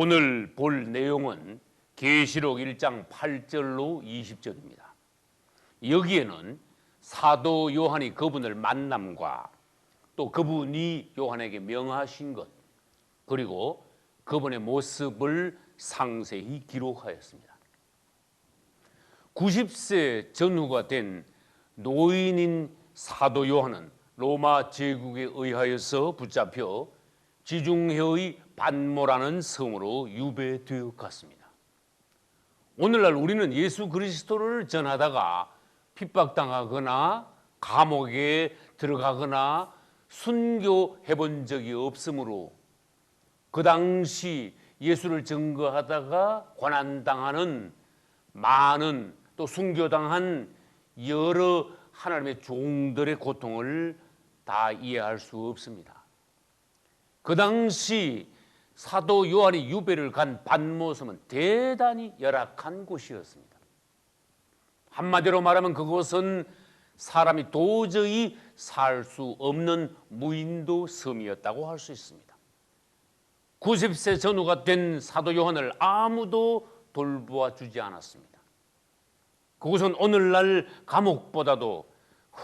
오늘 볼 내용은 계시록 1장 8절로 20절입니다. 여기에는 사도 요한이 그분을 만남과 또 그분이 요한에게 명하신 것, 그리고 그분의 모습을 상세히 기록하였습니다. 90세 전후가 된 노인인 사도 요한은 로마 제국에 의하여서 붙잡혀 지중해의 반모라는 성으로 유배되어 갔습니다. 오늘날 우리는 예수 그리스도를 전하다가 핍박당하거나 감옥에 들어가거나 순교해 본 적이 없으므로 그 당시 예수를 증거하다가 고난당하는 많은 또 순교당한 여러 하나님의 종들의 고통을 다 이해할 수 없습니다. 그 당시 사도 요한이 유배를 간 반모섬은 대단히 열악한 곳이었습니다. 한마디로 말하면 그곳은 사람이 도저히 살 수 없는 무인도 섬이었다고 할 수 있습니다. 90세 전후가 된 사도 요한을 아무도 돌보아 주지 않았습니다. 그곳은 오늘날 감옥보다도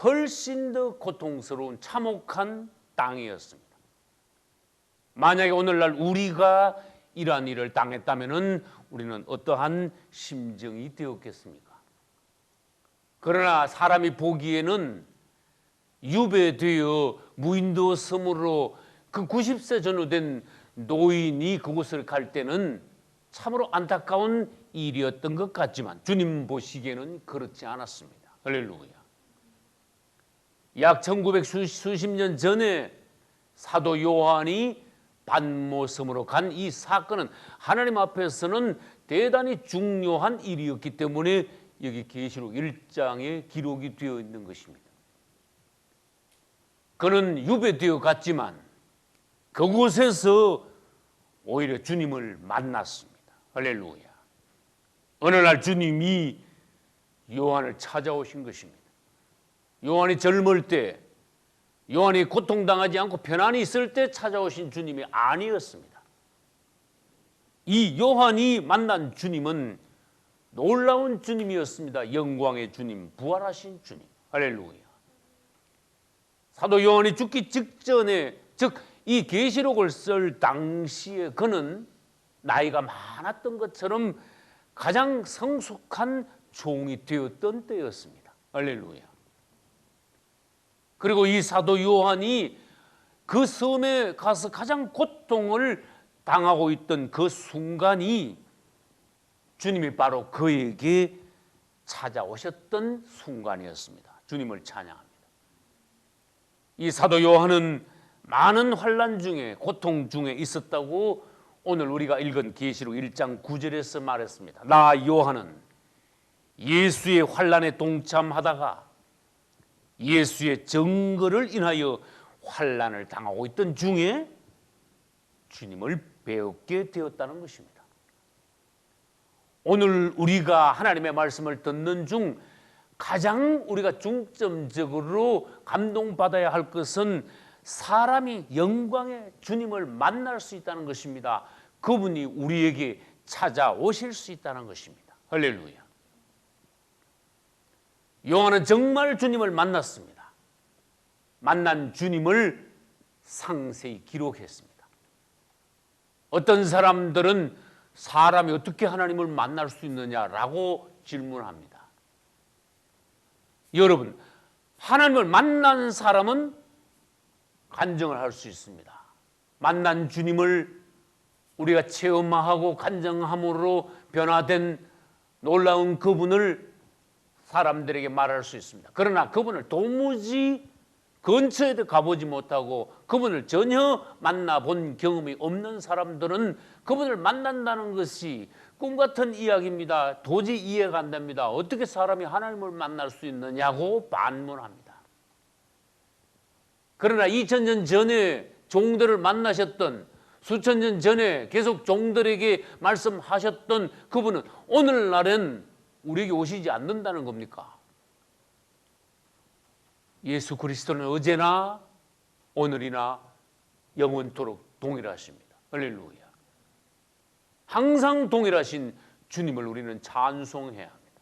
훨씬 더 고통스러운 참혹한 땅이었습니다. 만약에 오늘날 우리가 이러한 일을 당했다면 우리는 어떠한 심정이 되었겠습니까? 그러나 사람이 보기에는 유배되어 무인도 섬으로 그 90세 전후 된 노인이 그곳을 갈 때는 참으로 안타까운 일이었던 것 같지만 주님 보시기에는 그렇지 않았습니다. 할렐루야. 약 1900 수십 년 전에 사도 요한이 반모섬으로 간 이 사건은 하나님 앞에서는 대단히 중요한 일이었기 때문에 여기 계시록 1장에 기록이 되어 있는 것입니다. 그는 유배되어 갔지만 그곳에서 오히려 주님을 만났습니다. 할렐루야. 어느 날 주님이 요한을 찾아오신 것입니다. 요한이 젊을 때, 요한이 고통당하지 않고 편안히 있을 때 찾아오신 주님이 아니었습니다. 이 요한이 만난 주님은 놀라운 주님이었습니다. 영광의 주님, 부활하신 주님. 할렐루야. 사도 요한이 죽기 직전에, 즉 이 계시록을 쓸 당시에 그는 나이가 많았던 것처럼 가장 성숙한 종이 되었던 때였습니다. 할렐루야. 그리고 이 사도 요한이 그 섬에 가서 가장 고통을 당하고 있던 그 순간이 주님이 바로 그에게 찾아오셨던 순간이었습니다. 주님을 찬양합니다. 이 사도 요한은 많은 환난 중에 고통 중에 있었다고 오늘 우리가 읽은 계시록 1장 9절에서 말했습니다. 나 요한은 예수의 환난에 동참하다가 예수의 증거를 인하여 환난을 당하고 있던 중에 주님을 배우게 되었다는 것입니다. 오늘 우리가 하나님의 말씀을 듣는 중 가장 우리가 중점적으로 감동받아야 할 것은 사람이 영광의 주님을 만날 수 있다는 것입니다. 그분이 우리에게 찾아오실 수 있다는 것입니다. 할렐루야. 요한은 정말 주님을 만났습니다. 만난 주님을 상세히 기록했습니다. 어떤 사람들은 사람이 어떻게 하나님을 만날 수 있느냐라고 질문합니다. 여러분, 하나님을 만난 사람은 간증을 할 수 있습니다. 만난 주님을 우리가 체험하고 간증함으로 변화된 놀라운 그분을 사람들에게 말할 수 있습니다. 그러나 그분을 도무지 근처에도 가보지 못하고 그분을 전혀 만나본 경험이 없는 사람들은 그분을 만난다는 것이 꿈같은 이야기입니다. 도저히 이해가 안 됩니다. 어떻게 사람이 하나님을 만날 수 있느냐고 반문합니다. 그러나 2000년 전에 종들을 만나셨던, 수천 년 전에 계속 종들에게 말씀하셨던 그분은 오늘날은 우리에게 오시지 않는다는 겁니까? 예수 그리스도는 어제나 오늘이나 영원토록 동일하십니다. 할렐루야. 항상 동일하신 주님을 우리는 찬송해야 합니다.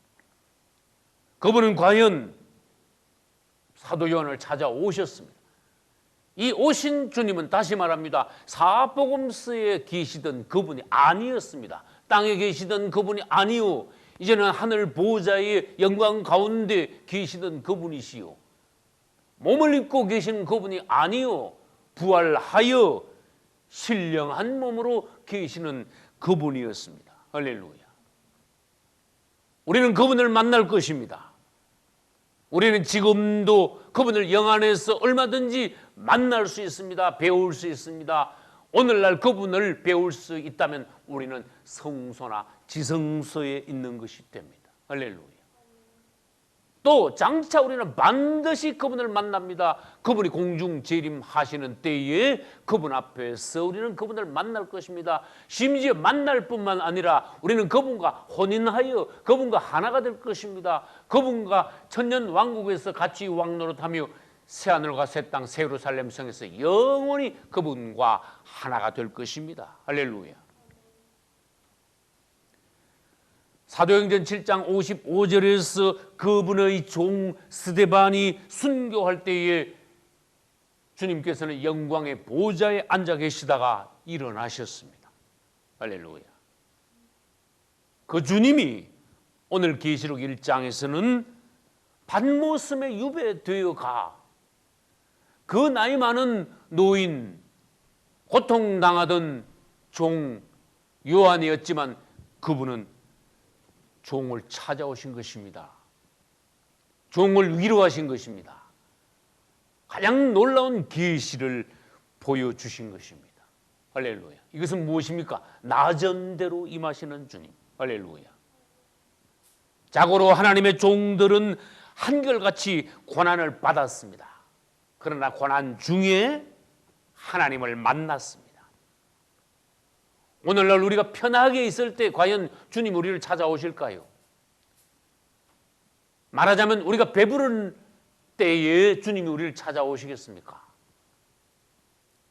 그분은 과연 사도 요한을 찾아오셨습니다. 이 오신 주님은 다시 말합니다. 사복음서에 계시던 그분이 아니었습니다. 땅에 계시던 그분이 아니요, 이제는 하늘 보좌의 영광 가운데 계시던 그분이시요, 몸을 입고 계신 그분이 아니요, 부활하여 신령한 몸으로 계시는 그분이었습니다. 할렐루야. 우리는 그분을 만날 것입니다. 우리는 지금도 그분을 영안에서 얼마든지 만날 수 있습니다. 배울 수 있습니다. 오늘날 그분을 배울 수 있다면 우리는 성소나 지성소에 있는 것이 됩니다. 할렐루야. 또 장차 우리는 반드시 그분을 만납니다. 그분이 공중 재림하시는 때에 그분 앞에서 우리는 그분을 만날 것입니다. 심지어 만날 뿐만 아니라 우리는 그분과 혼인하여 그분과 하나가 될 것입니다. 그분과 천년 왕국에서 같이 왕노릇하며 새하늘과 새 땅 새 예루살렘 성에서 영원히 그분과 하나가 될 것입니다. 할렐루야. 사도행전 7장 55절에서 그분의 종 스데반이 순교할 때에 주님께서는 영광의 보좌에 앉아 계시다가 일어나셨습니다. 할렐루야. 그 주님이 오늘 계시록 1장에서는 반모섬에 유배되어 가 그 나이 많은 노인, 고통당하던 종 요한이었지만 그분은 종을 찾아오신 것입니다. 종을 위로하신 것입니다. 가장 놀라운 계시를 보여주신 것입니다. 할렐루야. 이것은 무엇입니까? 나전대로 임하시는 주님. 할렐루야. 자고로 하나님의 종들은 한결같이 고난을 받았습니다. 그러나 고난 중에 하나님을 만났습니다. 오늘날 우리가 편하게 있을 때 과연 주님 우리를 찾아오실까요? 말하자면 우리가 배부른 때에 주님이 우리를 찾아오시겠습니까?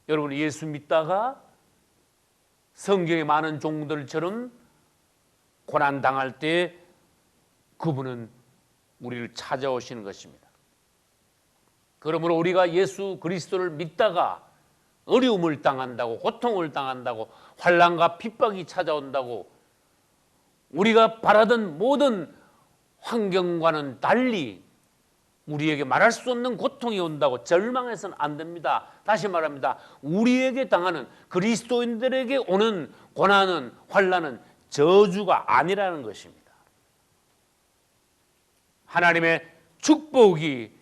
여러분, 예수 믿다가 성경에 많은 종들처럼 고난당할 때 그분은 우리를 찾아오시는 것입니다. 그러므로 우리가 예수 그리스도를 믿다가 어려움을 당한다고, 고통을 당한다고, 환난과 핍박이 찾아온다고, 우리가 바라던 모든 환경과는 달리 우리에게 말할 수 없는 고통이 온다고 절망해서는 안 됩니다. 다시 말합니다. 우리에게 당하는, 그리스도인들에게 오는 고난은, 환난은 저주가 아니라는 것입니다. 하나님의 축복이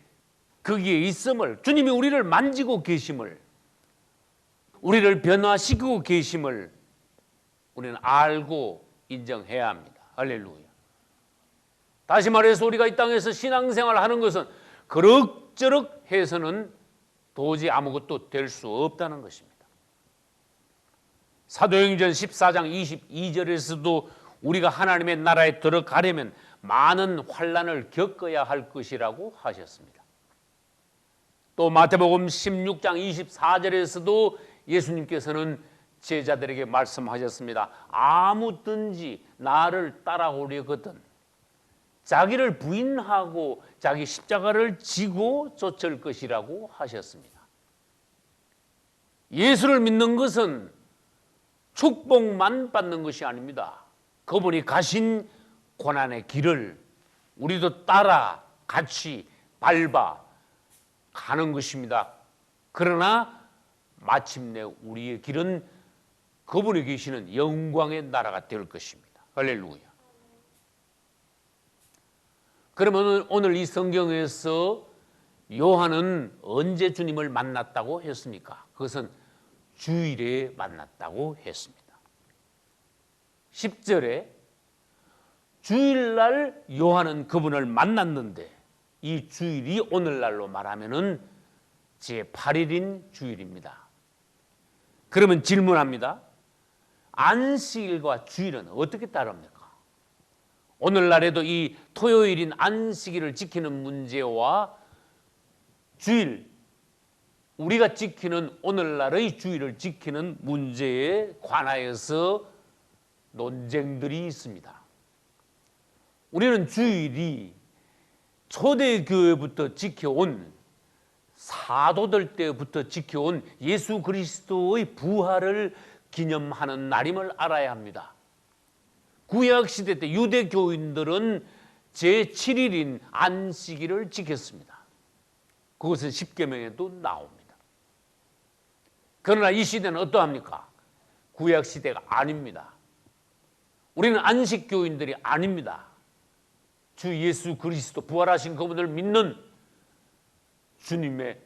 거기에 있음을, 주님이 우리를 만지고 계심을, 우리를 변화시키고 계심을 우리는 알고 인정해야 합니다. 할렐루야. 다시 말해서 우리가 이 땅에서 신앙생활을 하는 것은 그럭저럭 해서는 도저히 아무것도 될 수 없다는 것입니다. 사도행전 14장 22절에서도 우리가 하나님의 나라에 들어가려면 많은 환난을 겪어야 할 것이라고 하셨습니다. 또 마태복음 16장 24절에서도 예수님께서는 제자들에게 말씀하셨습니다. 아무든지 나를 따라오려거든 자기를 부인하고 자기 십자가를 지고 쫓을 것이라고 하셨습니다. 예수를 믿는 것은 축복만 받는 것이 아닙니다. 그분이 가신 고난의 길을 우리도 따라 같이 밟아 가는 것입니다. 그러나 마침내 우리의 길은 그분이 계시는 영광의 나라가 될 것입니다. 할렐루야. 그러면 오늘 이 성경에서 요한은 언제 주님을 만났다고 했습니까? 그것은 주일에 만났다고 했습니다. 10절에 주일날 요한은 그분을 만났는데 이 주일이 오늘날로 말하면은 제8일인 주일입니다. 그러면 질문합니다. 안식일과 주일은 어떻게 다릅니까? 오늘날에도 이 토요일인 안식일을 지키는 문제와 주일, 우리가 지키는 오늘날의 주일을 지키는 문제에 관하여서 논쟁들이 있습니다. 우리는 주일이 초대교회부터 지켜온 사도들 때부터 지켜온 예수 그리스도의 부활을 기념하는 날임을 알아야 합니다. 구약시대 때 유대교인들은 제7일인 안식일을 지켰습니다. 그것은 십계명에도 나옵니다. 그러나 이 시대는 어떠합니까? 구약시대가 아닙니다. 우리는 안식교인들이 아닙니다. 주 예수 그리스도 부활하신 그분을 믿는 주님의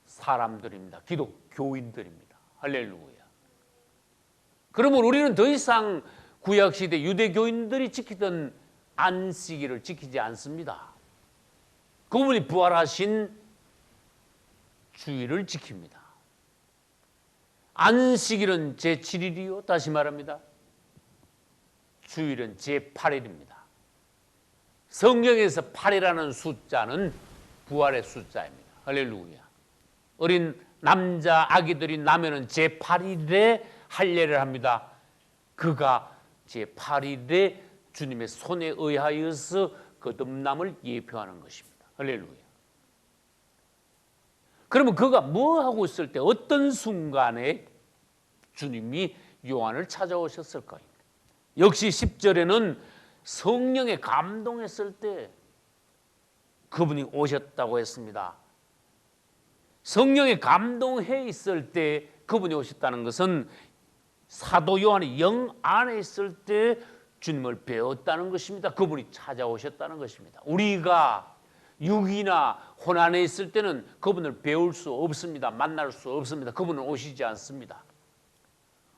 사람들입니다. 기독교인들입니다. 할렐루야. 그러면 우리는 더 이상 구약시대 유대교인들이 지키던 안식일을 지키지 않습니다. 그분이 부활하신 주일을 지킵니다. 안식일은 제7일이요. 다시 말합니다. 주일은 제8일입니다. 성경에서 8이라는 숫자는 부활의 숫자입니다. 할렐루야. 어린 남자 아기들이 나면은 제8일에 할례를 합니다. 그가 제8일에 주님의 손에 의하여서 거듭남을 예표하는 것입니다. 할렐루야. 그러면 그가 뭐 하고 있을 때 어떤 순간에 주님이 요한을 찾아오셨을까요? 역시 10절에는 성령에 감동했을 때 그분이 오셨다고 했습니다. 성령에 감동해 있을 때 그분이 오셨다는 것은 사도 요한이 영 안에 있을 때 주님을 배웠다는 것입니다. 그분이 찾아오셨다는 것입니다. 우리가 육이나 혼 안에 있을 때는 그분을 배울 수 없습니다. 만날 수 없습니다. 그분은 오시지 않습니다.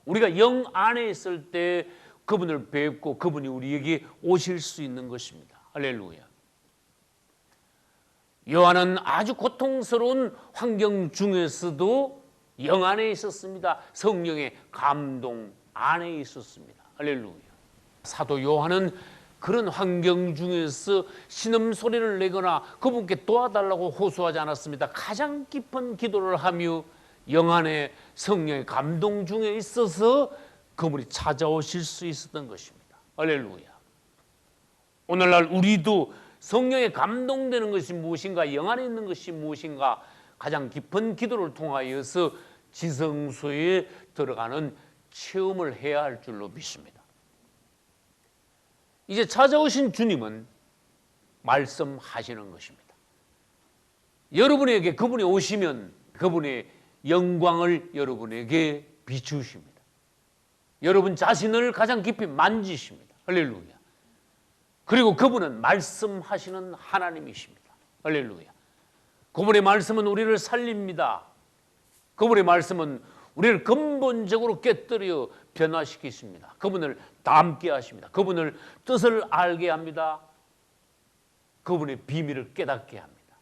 우리가 영 안에 있을 때 그분을 뵙고 그분이 우리에게 오실 수 있는 것입니다. 할렐루야. 요한은 아주 고통스러운 환경 중에서도 영 안에 있었습니다. 성령의 감동 안에 있었습니다. 할렐루야. 사도 요한은 그런 환경 중에서 신음소리를 내거나 그분께 도와달라고 호소하지 않았습니다. 가장 깊은 기도를 하며 영 안에 성령의 감동 중에 있어서 그분이 찾아오실 수 있었던 것입니다. 할렐루야. 오늘날 우리도 성령에 감동되는 것이 무엇인가, 영 안에 있는 것이 무엇인가, 가장 깊은 기도를 통하여서 지성소에 들어가는 체험을 해야 할 줄로 믿습니다. 이제 찾아오신 주님은 말씀하시는 것입니다. 여러분에게 그분이 오시면 그분의 영광을 여러분에게 비추십니다. 여러분 자신을 가장 깊이 만지십니다. 할렐루야. 그리고 그분은 말씀하시는 하나님이십니다. 할렐루야. 그분의 말씀은 우리를 살립니다. 그분의 말씀은 우리를 근본적으로 깨뜨려 변화시키십니다. 그분을 닮게 하십니다. 그분을 뜻을 알게 합니다. 그분의 비밀을 깨닫게 합니다.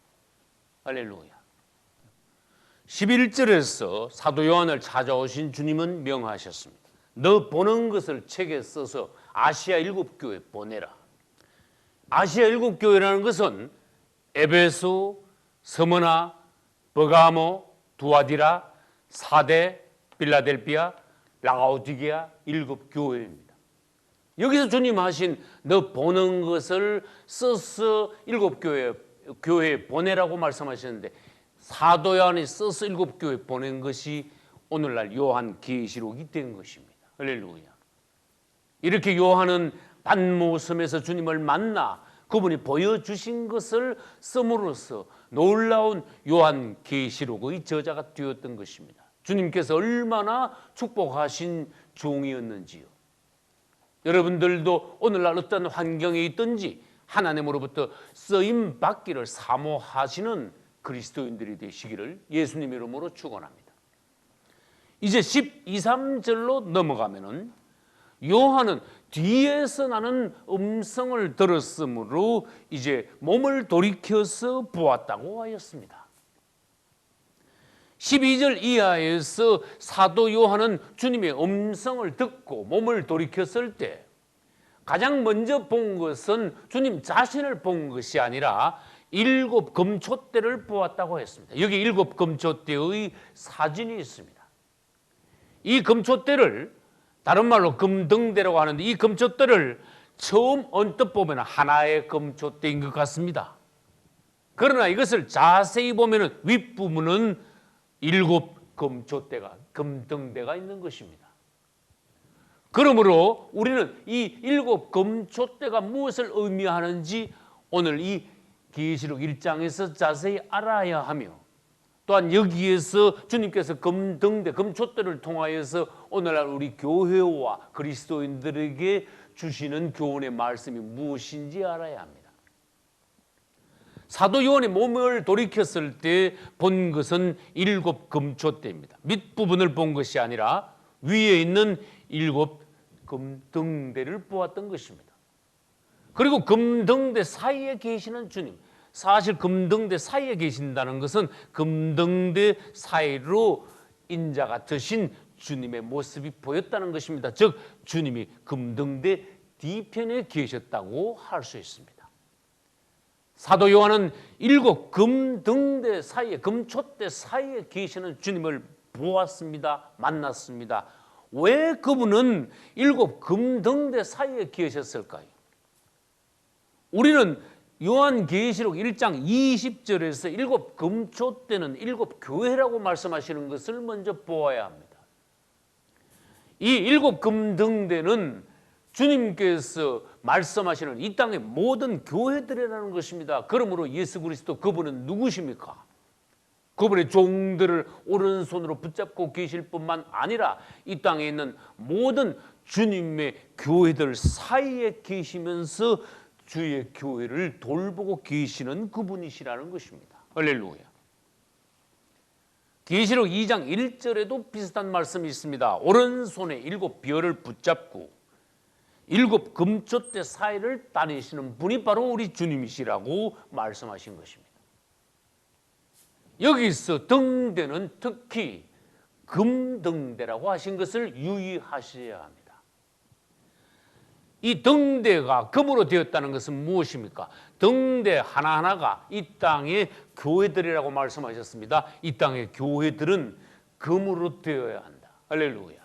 할렐루야. 11절에서 사도 요한을 찾아오신 주님은 명하셨습니다. 너 보는 것을 책에 써서 아시아 7교회에 보내라. 아시아 7교회라는 것은 에베소, 스무나, 버가모, 두아디라, 사대, 빌라델비아, 라오디게아 7교회입니다. 여기서 주님 하신 너 보는 것을 써서 7교회에 보내라고 말씀하셨는데 사도 요한이 써서 7교회에 보낸 것이 오늘날 요한 계시록이 된 것입니다. 할렐루야. 이렇게 요한은 반모섬에서 주님을 만나 그분이 보여주신 것을 씀으로써 놀라운 요한 계시록의 저자가 되었던 것입니다. 주님께서 얼마나 축복하신 종이었는지요. 여러분들도 오늘날 어떤 환경에 있든지 하나님으로부터 쓰임 받기를 사모하시는 그리스도인들이 되시기를 예수님 이름으로 축원합니다. 이제 12, 13절로 넘어가면은 요한은 뒤에서 나는 음성을 들었으므로 이제 몸을 돌이켜서 보았다고 하였습니다. 12절 이하에서 사도 요한은 주님의 음성을 듣고 몸을 돌이켰을 때 가장 먼저 본 것은 주님 자신을 본 것이 아니라 7 금초대를 보았다고 했습니다. 여기 7 금초대의 사진이 있습니다. 이 금초대를 다른 말로 금등대라고 하는데 이 금촛대를 처음 언뜻 보면 하나의 금촛대인 것 같습니다. 그러나 이것을 자세히 보면 윗부분은 7 금촛대가, 금등대가 있는 것입니다. 그러므로 우리는 이 7 금촛대가 무엇을 의미하는지 오늘 이 계시록 1장에서 자세히 알아야 하며, 또한 여기에서 주님께서 금등대, 금촛대를 통하여서 오늘날 우리 교회와 그리스도인들에게 주시는 교훈의 말씀이 무엇인지 알아야 합니다. 사도 요한이 몸을 돌이켰을 때 본 것은 7 금촛대입니다. 밑부분을 본 것이 아니라 위에 있는 7 금등대를 보았던 것입니다. 그리고 금등대 사이에 계시는 주님, 사실 금등대 사이에 계신다는 것은 금등대 사이로 인자 같으신 주님의 모습이 보였다는 것입니다. 즉 주님이 금등대 뒤편에 계셨다고 할 수 있습니다. 사도 요한은 7 금등대 사이에, 금촛대 사이에 계시는 주님을 보았습니다. 만났습니다. 왜 그분은 7 금등대 사이에 계셨을까요? 우리는 요한계시록 1장 20절에서 7 금촛대는 7 교회라고 말씀하시는 것을 먼저 보아야 합니다. 이 7 금등대는 주님께서 말씀하시는 이 땅의 모든 교회들이라는 것입니다. 그러므로 예수 그리스도 그분은 누구십니까? 그분의 종들을 오른손으로 붙잡고 계실 뿐만 아니라 이 땅에 있는 모든 주님의 교회들 사이에 계시면서 주의 교회를 돌보고 계시는 그분이시라는 것입니다. 할렐루야. 계시록 2장 1절에도 비슷한 말씀이 있습니다. 오른손에 7 별을 붙잡고 7 금촛대 사이를 다니시는 분이 바로 우리 주님이시라고 말씀하신 것입니다. 여기서 등대는 특히 금등대라고 하신 것을 유의하셔야 합니다. 이 등대가 금으로 되었다는 것은 무엇입니까? 등대 하나하나가 이 땅의 교회들이라고 말씀하셨습니다. 이 땅의 교회들은 금으로 되어야 한다. 할렐루야.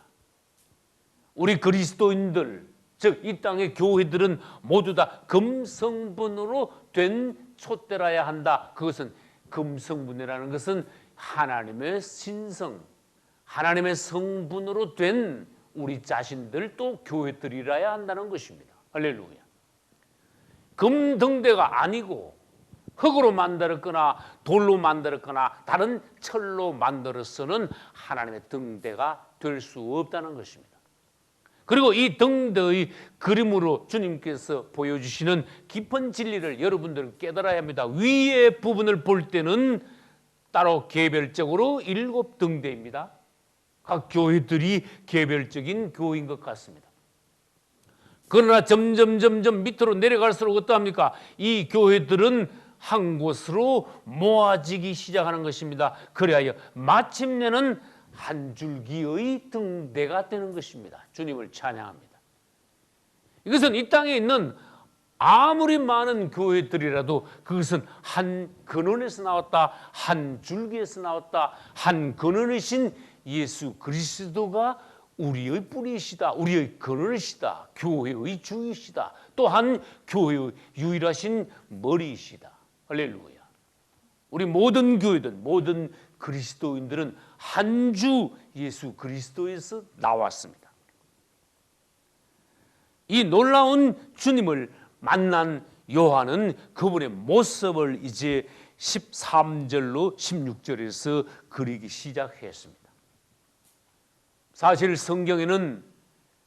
우리 그리스도인들, 즉 이 땅의 교회들은 모두 다 금성분으로 된 촛대라야 한다. 그것은 금성분이라는 것은 하나님의 신성, 하나님의 성분으로 된 우리 자신들도 교회들이라야 한다는 것입니다. 할렐루야. 금등대가 아니고 흙으로 만들었거나 돌로 만들었거나 다른 철로 만들어서는 하나님의 등대가 될 수 없다는 것입니다. 그리고 이 등대의 그림으로 주님께서 보여주시는 깊은 진리를 여러분들은 깨달아야 합니다. 위의 부분을 볼 때는 따로 개별적으로 7 등대입니다. 각 교회들이 개별적인 교회인 것 같습니다. 그러나 점점 밑으로 내려갈수록 어떠합니까? 이 교회들은 한 곳으로 모아지기 시작하는 것입니다. 그래야 마침내는 한 줄기의 등대가 되는 것입니다. 주님을 찬양합니다. 이것은 이 땅에 있는 아무리 많은 교회들이라도 그것은 한 근원에서 나왔다, 한 줄기에서 나왔다, 한 근원이신 예수 그리스도가 우리의 뿌리시다, 우리의 근원이시다, 교회의 주이시다, 또한 교회의 유일하신 머리이시다. 할렐루야. 우리 모든 교회들, 모든 그리스도인들은 한 주 예수 그리스도에서 나왔습니다. 이 놀라운 주님을 만난 요한은 그분의 모습을 이제 13절로 16절에서 그리기 시작했습니다. 사실 성경에는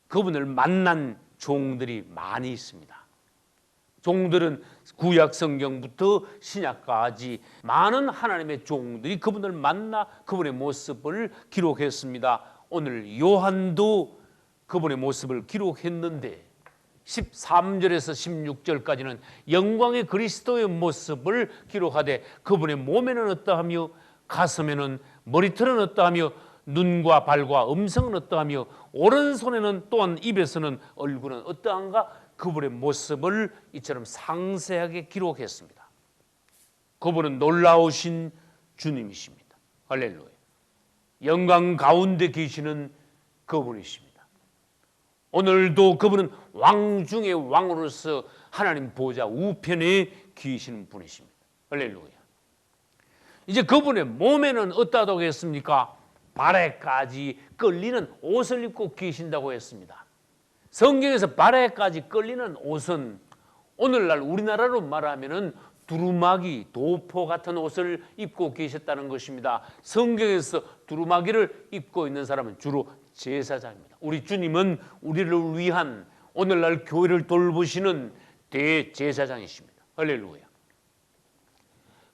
그분을 만난 종들이 많이 있습니다. 종들은 구약 성경부터 신약까지 많은 하나님의 종들이 그분을 만나 그분의 모습을 기록했습니다. 오늘 요한도 그분의 모습을 기록했는데 13절에서 16절까지는 영광의 그리스도의 모습을 기록하되 그분의 몸에는 어떠하며 가슴에는 머리털은 어떠하며 눈과 발과 음성은 어떠하며 오른손에는 또한 입에서는 얼굴은 어떠한가 그분의 모습을 이처럼 상세하게 기록했습니다. 그분은 놀라우신 주님이십니다. 할렐루야. 영광 가운데 계시는 그분이십니다. 오늘도 그분은 왕 중의 왕으로서 하나님 보좌 우편에 계시는 분이십니다. 할렐루야. 이제 그분의 몸에는 어떠하다고 했습니까? 발에까지 끌리는 옷을 입고 계신다고 했습니다. 성경에서 발에까지 끌리는 옷은 오늘날 우리나라로 말하면은 두루마기, 도포 같은 옷을 입고 계셨다는 것입니다. 성경에서 두루마기를 입고 있는 사람은 주로 제사장입니다. 우리 주님은 우리를 위한 오늘날 교회를 돌보시는 대제사장이십니다. 할렐루야.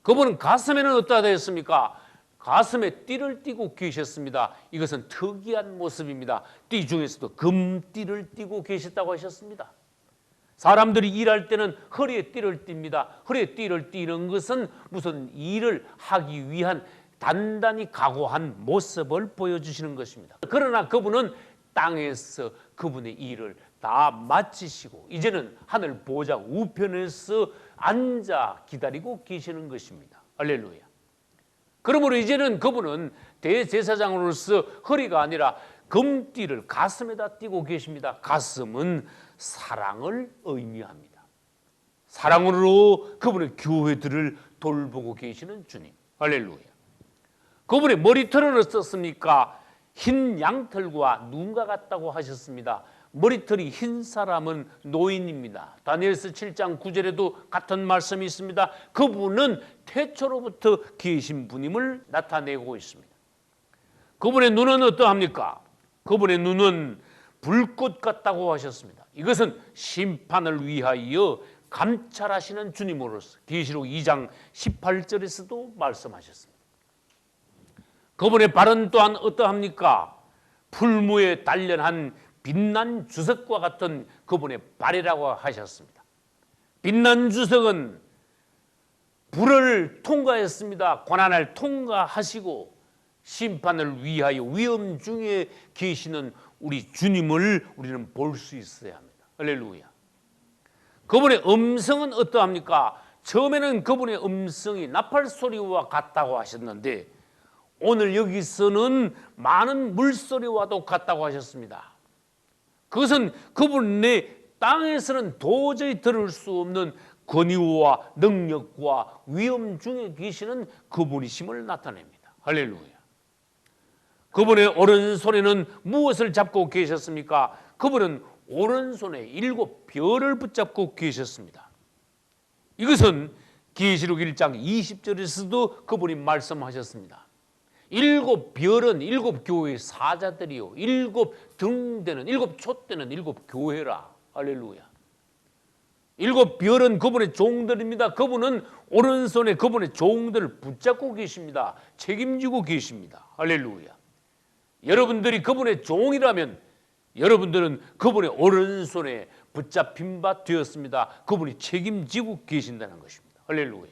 그분은 가슴에는 어떠하다 했습니까? 가슴에 띠를 띠고 계셨습니다. 이것은 특이한 모습입니다. 띠 중에서도 금띠를 띠고 계셨다고 하셨습니다. 사람들이 일할 때는 허리에 띠를 띱니다. 허리에 띠를 띠는 것은 무슨 일을 하기 위한 단단히 각오한 모습을 보여주시는 것입니다. 그러나 그분은 땅에서 그분의 일을 다 마치시고 이제는 하늘 보좌 우편에서 앉아 기다리고 계시는 것입니다. 할렐루야. 그러므로 이제는 그분은 대제사장으로서 허리가 아니라 금띠를 가슴에다 띠고 계십니다. 가슴은 사랑을 의미합니다. 사랑으로 그분의 교회들을 돌보고 계시는 주님. 할렐루야. 그분의 머리털은 어떻습니까? 흰 양털과 눈과 같다고 하셨습니다. 머리털이 흰 사람은 노인입니다. 다니엘서 7장 9절에도 같은 말씀이 있습니다. 그분은 태초로부터 계신 분임을 나타내고 있습니다. 그분의 눈은 어떠합니까? 그분의 눈은 불꽃 같다고 하셨습니다. 이것은 심판을 위하여 감찰하시는 주님으로서 계시록 2장 18절에서도 말씀하셨습니다. 그분의 발은 또한 어떠합니까? 풀무에 단련한 빛난 주석과 같은 그분의 발이라고 하셨습니다. 빛난 주석은 불을 통과했습니다. 고난을 통과하시고 심판을 위하여 위험 중에 계시는 우리 주님을 우리는 볼 수 있어야 합니다. 할렐루야. 그분의 음성은 어떠합니까? 처음에는 그분의 음성이 나팔 소리와 같다고 하셨는데 오늘 여기서는 많은 물소리와도 같다고 하셨습니다. 그것은 그분의 땅에서는 도저히 들을 수 없는 권위와 능력과 위엄 중에 계시는 그분이심을 나타냅니다. 할렐루야. 그분의 오른손에는 무엇을 잡고 계셨습니까? 그분은 오른손에 7별을 붙잡고 계셨습니다. 이것은 계시록 1장 20절에서도 그분이 말씀하셨습니다. 7별은 7교회의 사자들이요 7등대는 7촛대는 7교회라. 할렐루야. 7별은 그분의 종들입니다. 그분은 오른손에 그분의 종들을 붙잡고 계십니다. 책임지고 계십니다. 할렐루야. 여러분들이 그분의 종이라면 여러분들은 그분의 오른손에 붙잡힌 바 되었습니다. 그분이 책임지고 계신다는 것입니다. 할렐루야.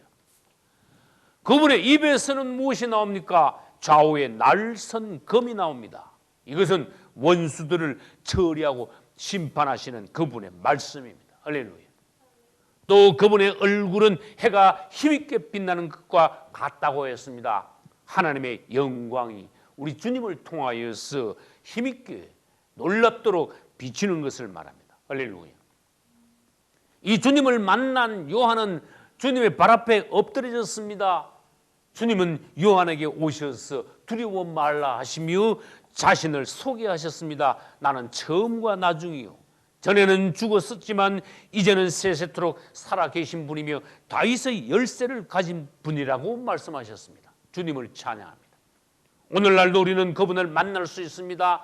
그분의 입에서는 무엇이 나옵니까? 좌우에 날선 검이 나옵니다. 이것은 원수들을 처리하고 심판하시는 그분의 말씀입니다. 할렐루야. 또 그분의 얼굴은 해가 힘있게 빛나는 것과 같다고 했습니다. 하나님의 영광이 우리 주님을 통하여서 힘있게 놀랍도록 비치는 것을 말합니다. 할렐루야. 이 주님을 만난 요한은 주님의 발 앞에 엎드려졌습니다. 주님은 요한에게 오셔서 두려워 말라 하시며 자신을 소개하셨습니다. 나는 처음과 나중이요 전에는 죽었었지만 이제는 세세토록 살아계신 분이며 다윗의 열쇠를 가진 분이라고 말씀하셨습니다. 주님을 찬양합니다. 오늘날도 우리는 그분을 만날 수 있습니다.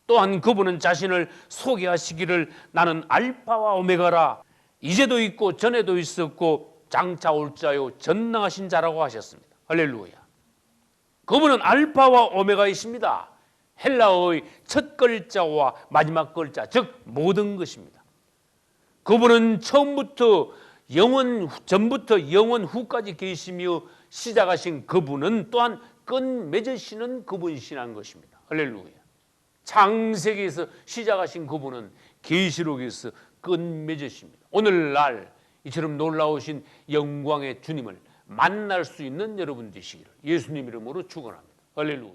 또한 그분은 자신을 소개하시기를 나는 알파와 오메가라 이제도 있고 전에도 있었고 장차 올 자요 전능하신 자라고 하셨습니다. 할렐루야. 그분은 알파와 오메가이십니다. 헬라어의 첫 글자와 마지막 글자 즉 모든 것입니다. 그분은 처음부터 영원 전부터 영원 후까지 계시며 시작하신 그분은 또한 끈 맺으시는 그분이시라는 것입니다. 할렐루야. 창세기에서 시작하신 그분은 계시록에서 끈 맺으십니다. 오늘날 이처럼 놀라우신 영광의 주님을 만날 수 있는 여러분 되시기를 예수님 이름으로 축원합니다. 할렐루야.